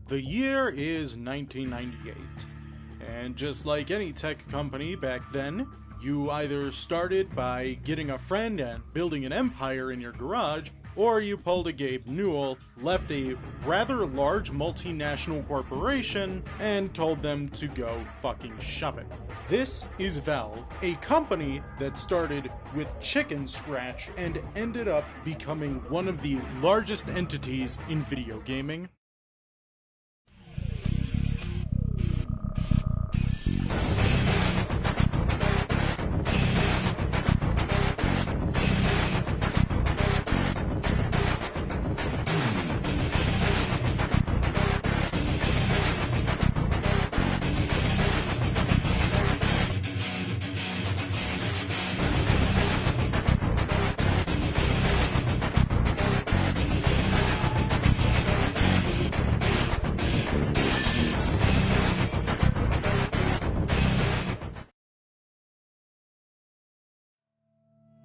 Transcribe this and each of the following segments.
The year is 1998, and just like any tech company back then, you either started by getting a friend and building an empire in your garage, or you pulled a Gabe Newell, left a rather large multinational corporation, and told them to go fucking shove it. This is Valve, a company that started with chicken scratch and ended up becoming one of the largest entities in video gaming.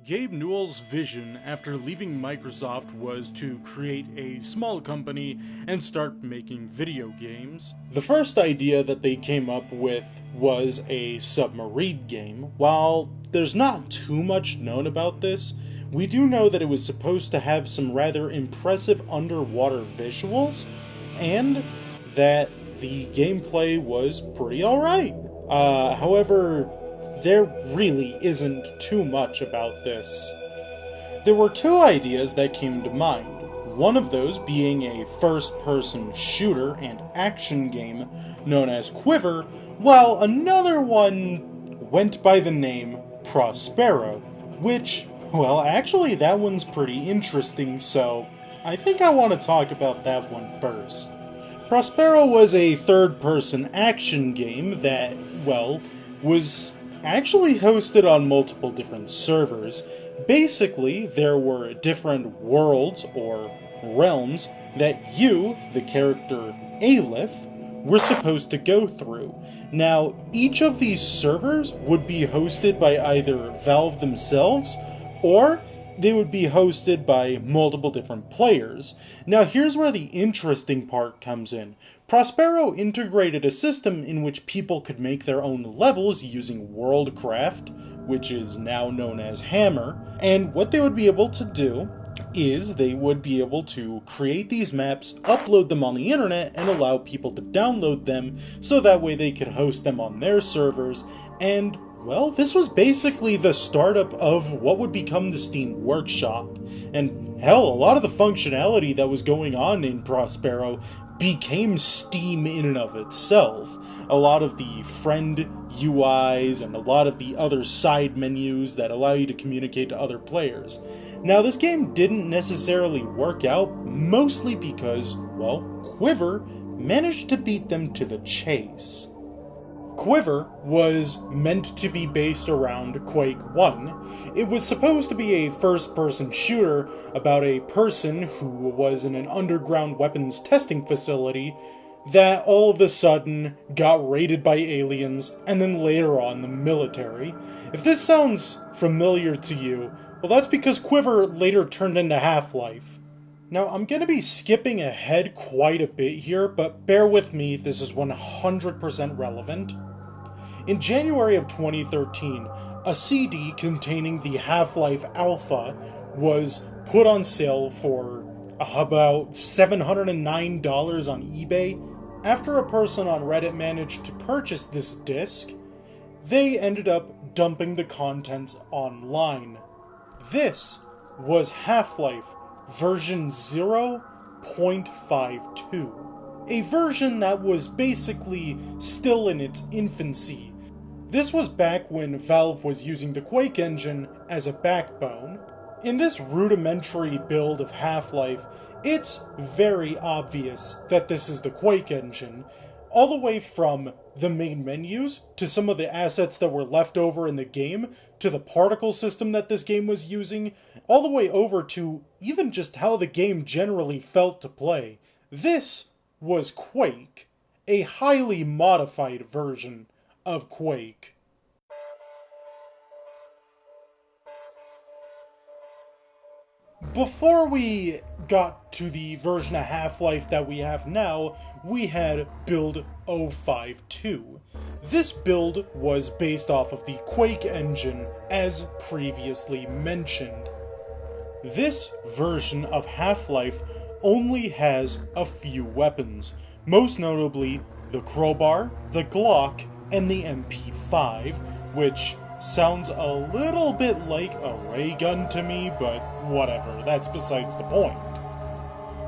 Gabe Newell's vision after leaving Microsoft was to create a small company and start making video games. The first idea that they came up with was a submarine game. While there's not too much known about this, we do know that it was supposed to have some rather impressive underwater visuals, and that the gameplay was pretty alright. However, there really isn't too much about this. There were two ideas that came to mind, one of those being a first-person shooter and action game known as Quiver, while another one went by the name Prospero, which, well, actually that one's pretty interesting, so I think I want to talk about that one first. Prospero was a third-person action game that, well, was actually hosted on multiple different servers. Basically, there were different worlds or realms that you, the character Aleph, were supposed to go through. Now, each of these servers would be hosted by either Valve themselves, or they would be hosted by multiple different players. Now, here's where the interesting part comes in. Prospero integrated a system in which people could make their own levels using Worldcraft, which is now known as Hammer, and what they would be able to do is they would be able to create these maps, upload them on the internet, and allow people to download them, so that way they could host them on their servers, and well, this was basically the startup of what would become the Steam Workshop. And hell, a lot of the functionality that was going on in Prospero became Steam in and of itself. A lot of the friend UIs and a lot of the other side menus that allow you to communicate to other players. Now, this game didn't necessarily work out, mostly because, well, Quiver managed to beat them to the chase. Quiver was meant to be based around Quake 1. It was supposed to be a first-person shooter about a person who was in an underground weapons testing facility that all of a sudden got raided by aliens, and then later on the military. If this sounds familiar to you, well, that's because Quiver later turned into Half-Life. Now, I'm going to be skipping ahead quite a bit here, but bear with me, this is 100% relevant. In January of 2013, a CD containing the Half-Life Alpha was put on sale for about $709 on eBay. After a person on Reddit managed to purchase this disc, they ended up dumping the contents online. This was Half-Life version 0.52, a version that was basically still in its infancy. This was back when Valve was using the Quake engine as a backbone. In this rudimentary build of Half-Life, it's very obvious that this is the Quake engine, all the way from the main menus, to some of the assets that were left over in the game, to the particle system that this game was using, all the way over to even just how the game generally felt to play. This was Quake, a highly modified version of Quake. Before we got to the version of Half-Life that we have now, we had build 052. This build was based off of the Quake engine, as previously mentioned. This version of Half-Life only has a few weapons, most notably the crowbar, the Glock, and the MP5, which sounds a little bit like a ray gun to me, but whatever, that's besides the point.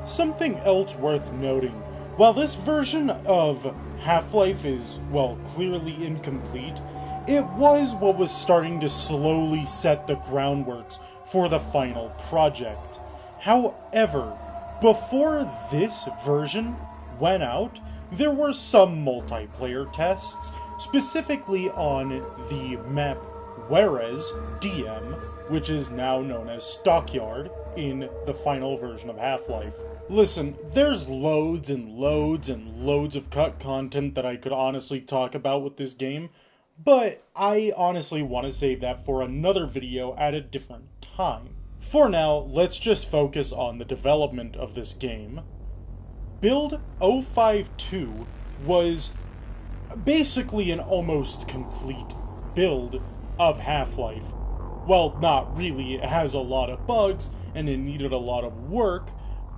Something else worth noting, while this version of Half-Life is, well, clearly incomplete, it was what was starting to slowly set the groundworks for the final project. However, before this version went out, there were some multiplayer tests, specifically on the map Juarez DM, which is now known as Stockyard in the final version of Half-Life. Listen, there's loads and loads and loads of cut content that I could honestly talk about with this game, but I honestly want to save that for another video at a different time. For now, let's just focus on the development of this game. Build 052 was basically an almost complete build of Half-Life. Well, not really, it has a lot of bugs, and it needed a lot of work,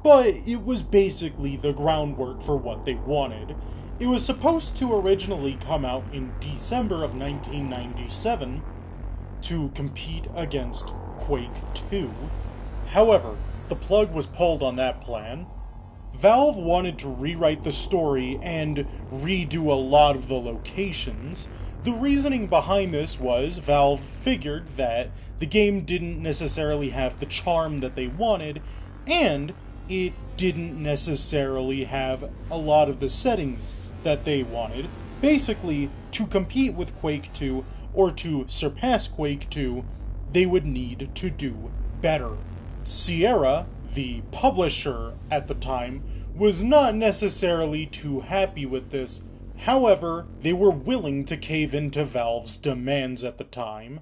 but it was basically the groundwork for what they wanted. It was supposed to originally come out in December of 1997 to compete against Quake 2. However, the plug was pulled on that plan. Valve wanted to rewrite the story and redo a lot of the locations. The reasoning behind this was Valve figured that the game didn't necessarily have the charm that they wanted, and it didn't necessarily have a lot of the settings that they wanted. Basically, to compete with Quake 2, or to surpass Quake 2, they would need to do better. Sierra, the publisher at the time, was not necessarily too happy with this. However, they were willing to cave into Valve's demands at the time.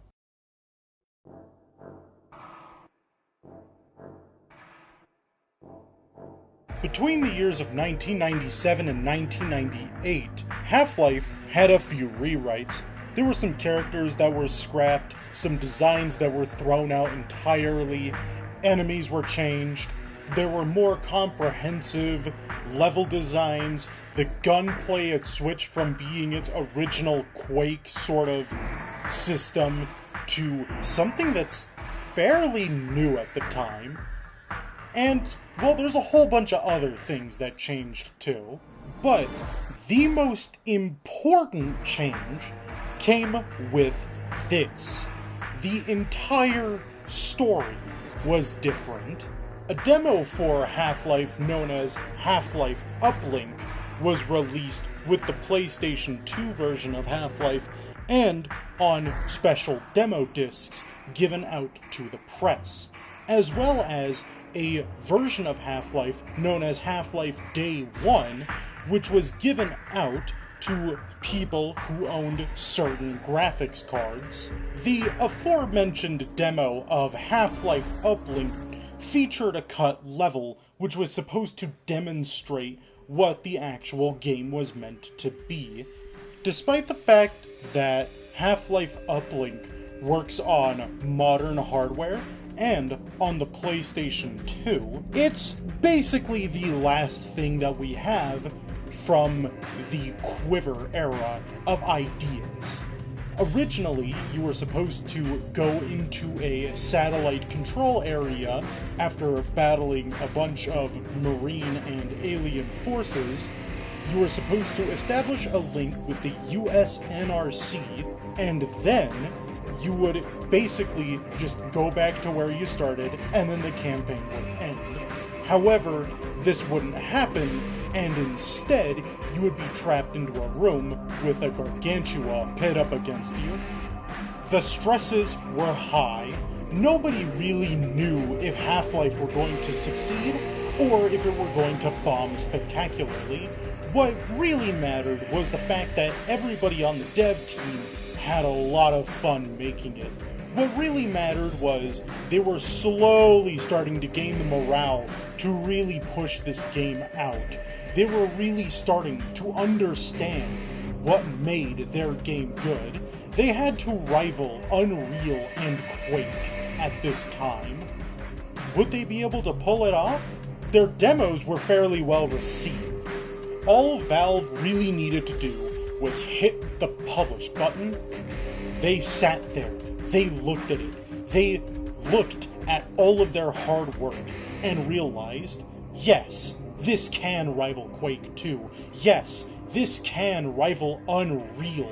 Between the years of 1997 and 1998, Half-Life had a few rewrites. There were some characters that were scrapped, some designs that were thrown out entirely, enemies were changed, there were more comprehensive level designs, the gunplay had switched from being its original Quake sort of system to something that's fairly new at the time. And, well, there's a whole bunch of other things that changed too. But the most important change came with this. The entire story was different. A demo for Half-Life known as Half-Life Uplink was released with the PlayStation 2 version of Half-Life and on special demo discs given out to the press, as well as a version of Half-Life known as Half-Life Day 1, which was given out to people who owned certain graphics cards. The aforementioned demo of Half-Life Uplink featured a cut level which was supposed to demonstrate what the actual game was meant to be. Despite the fact that Half-Life Uplink works on modern hardware and on the PlayStation 2, it's basically the last thing that we have from the Quiver era of ideas. Originally, you were supposed to go into a satellite control area after battling a bunch of Marine and alien forces. You were supposed to establish a link with the US NRC, and then you would basically just go back to where you started, and then the campaign would end. However, this wouldn't happen, and instead, you would be trapped into a room with a gargantua pit up against you. The stresses were high. Nobody really knew if Half-Life were going to succeed, or if it were going to bomb spectacularly. What really mattered was the fact that everybody on the dev team had a lot of fun making it. What really mattered was they were slowly starting to gain the morale to really push this game out. They were really starting to understand what made their game good. They had to rival Unreal and Quake at this time. Would they be able to pull it off? Their demos were fairly well received. All Valve really needed to do was hit the publish button. They sat there. They looked at it. They looked at all of their hard work and realized, yes, this can rival Quake 2. Yes, this can rival Unreal.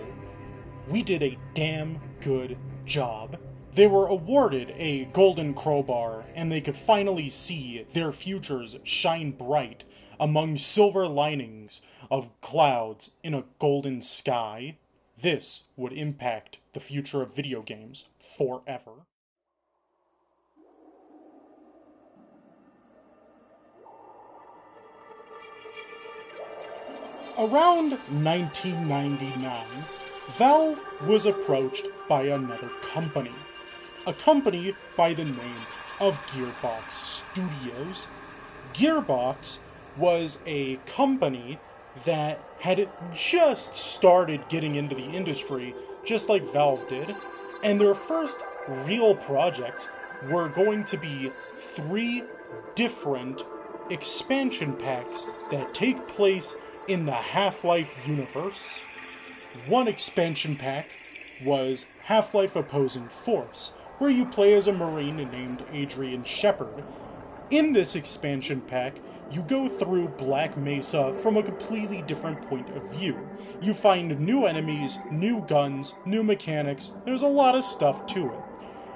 We did a damn good job. They were awarded a golden crowbar, and they could finally see their futures shine bright among silver linings of clouds in a golden sky. This would impact the future of video games forever. Around 1999, Valve was approached by another company. A company by the name of Gearbox Studios. Gearbox was a company that had just started getting into the industry, just like Valve did, and their first real projects were going to be 3 different expansion packs that take place in the Half-Life universe. One expansion pack was Half-Life Opposing Force, where you play as a Marine named Adrian Shepard. In this expansion pack, you go through Black Mesa from a completely different point of view. You find new enemies, new guns, new mechanics. There's a lot of stuff to it.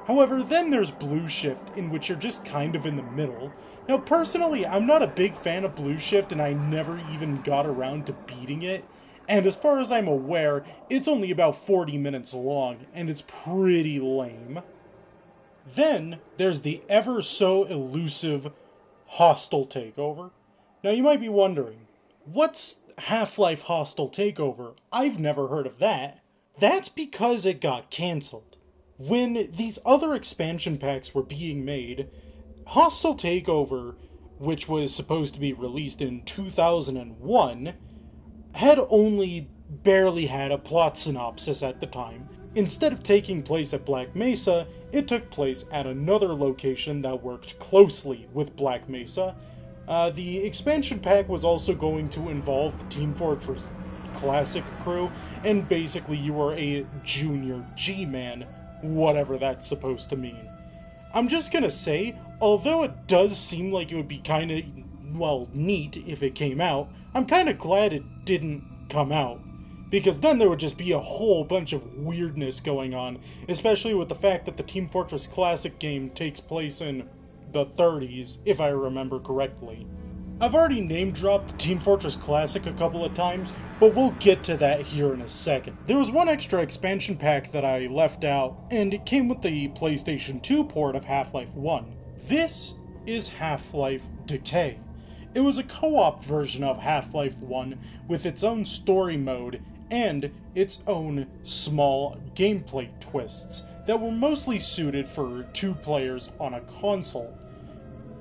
However, then there's Blue Shift, in which you're just kind of in the middle. Now, personally, I'm not a big fan of Blue Shift, and I never even got around to beating it. And as far as I'm aware, it's only about 40 minutes long, and it's pretty lame. Then, there's the ever so elusive Hostile Takeover. Now you might be wondering, what's Half-Life Hostile Takeover? I've never heard of that. That's because it got cancelled. When these other expansion packs were being made, Hostile Takeover, which was supposed to be released in 2001, had only barely had a plot synopsis at the time. Instead of taking place at Black Mesa, it took place at another location that worked closely with Black Mesa. The expansion pack was also going to involve the Team Fortress Classic crew, and basically you were a junior G-Man, whatever that's supposed to mean. I'm just gonna say, although it does seem like it would be kinda, neat if it came out, I'm kinda glad it didn't come out. Because then there would just be a whole bunch of weirdness going on, especially with the fact that the Team Fortress Classic game takes place in the 30s, if I remember correctly. I've already name-dropped Team Fortress Classic a couple of times, but we'll get to that here in a second. There was one extra expansion pack that I left out, and it came with the PlayStation 2 port of Half-Life 1. This is Half-Life Decay. It was a co-op version of Half-Life 1 with its own story mode and its own small gameplay twists that were mostly suited for 2 players on a console.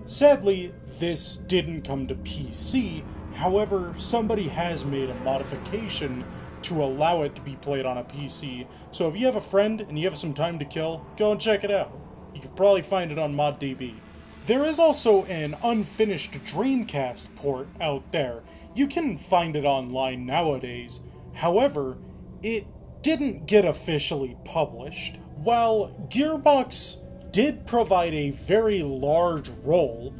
Sadly, this didn't come to PC, however, somebody has made a modification to allow it to be played on a PC, so if you have a friend and you have some time to kill, go and check it out. You could probably find it on ModDB. There is also an unfinished Dreamcast port out there. You can find it online nowadays. However, it didn't get officially published. While Gearbox did provide a very large role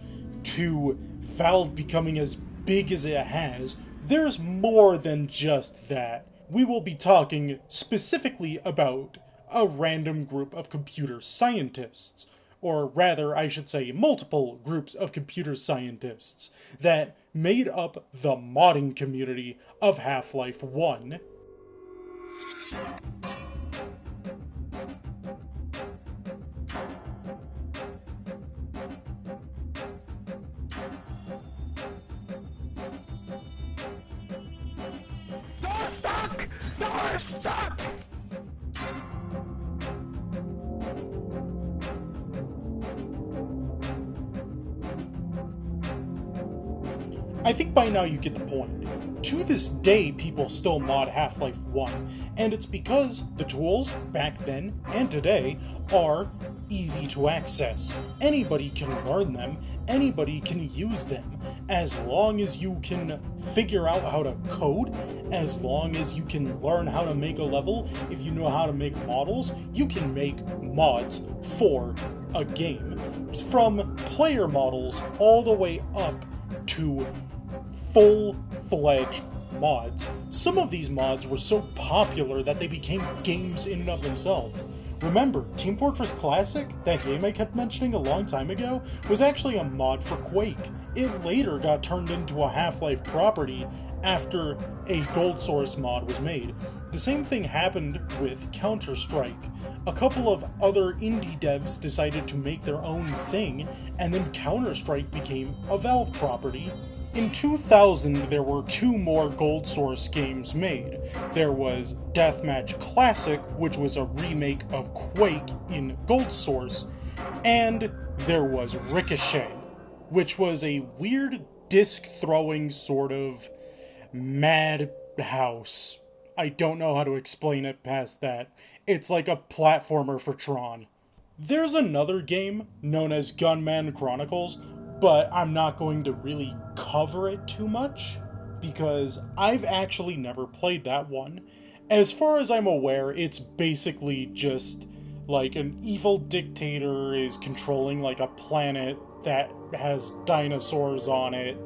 to Valve becoming as big as it has, there's more than just that. We will be talking specifically about a random group of computer scientists, or rather, I should say, multiple groups of computer scientists that made up the modding community of Half-Life 1. I think by now you get the point. To this day, people still mod Half-Life 1, and it's because the tools, back then and today, are easy to access. Anybody can learn them, anybody can use them, as long as you can figure out how to code, as long as you can learn how to make a level, if you know how to make models, you can make mods for a game. From player models all the way up to full-fledged mods. Some of these mods were so popular that they became games in and of themselves. Remember, Team Fortress Classic, that game I kept mentioning a long time ago, was actually a mod for Quake. It later got turned into a Half-Life property after a Gold Source mod was made. The same thing happened with Counter-Strike. A couple of other indie devs decided to make their own thing, and then Counter-Strike became a Valve property. In 2000, there were two more Gold Source games made. There was Deathmatch Classic, which was a remake of Quake in Gold Source, and there was Ricochet, which was a weird disc-throwing sort of madhouse. I don't know how to explain it past that. It's like a platformer for Tron. There's another game known as Gunman Chronicles, but I'm not going to really cover it too much, because I've actually never played that one. As far as I'm aware, it's basically just like an evil dictator is controlling like a planet that has dinosaurs on it,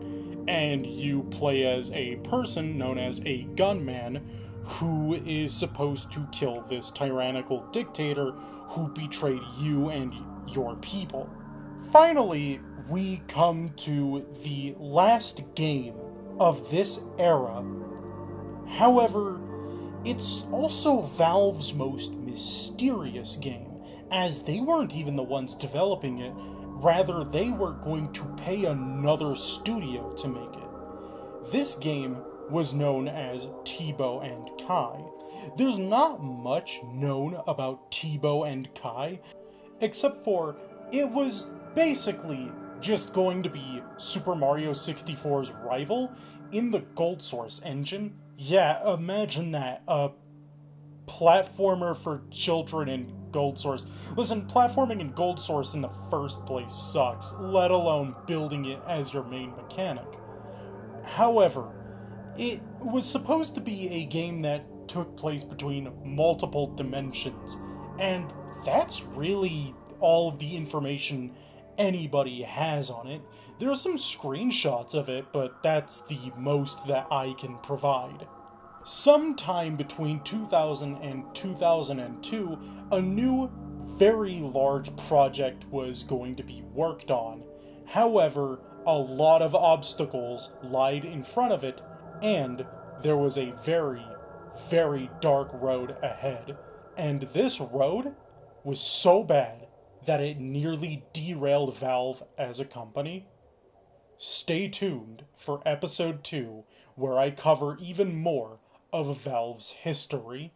and you play as a person known as a gunman who is supposed to kill this tyrannical dictator who betrayed you and your people. Finally, we come to the last game of this era. However, it's also Valve's most mysterious game, as they weren't even the ones developing it. Rather, they were going to pay another studio to make it. This game was known as Tibo and Kai. There's not much known about Tibo and Kai, except for it was basically just going to be Super Mario 64's rival in the Gold Source engine. Yeah, imagine that. A platformer for children in Gold Source. Listen, platforming in Gold Source in the first place sucks, let alone building it as your main mechanic. However, it was supposed to be a game that took place between multiple dimensions, and that's really all of the information anybody has on it. There are some screenshots of it, but that's the most that I can provide. Sometime between 2000 and 2002, a new, very large project was going to be worked on. However, a lot of obstacles lied in front of it, and there was a very, very dark road ahead. And this road was so bad that it nearly derailed Valve as a company. Stay tuned for episode 2, where I cover even more of Valve's history.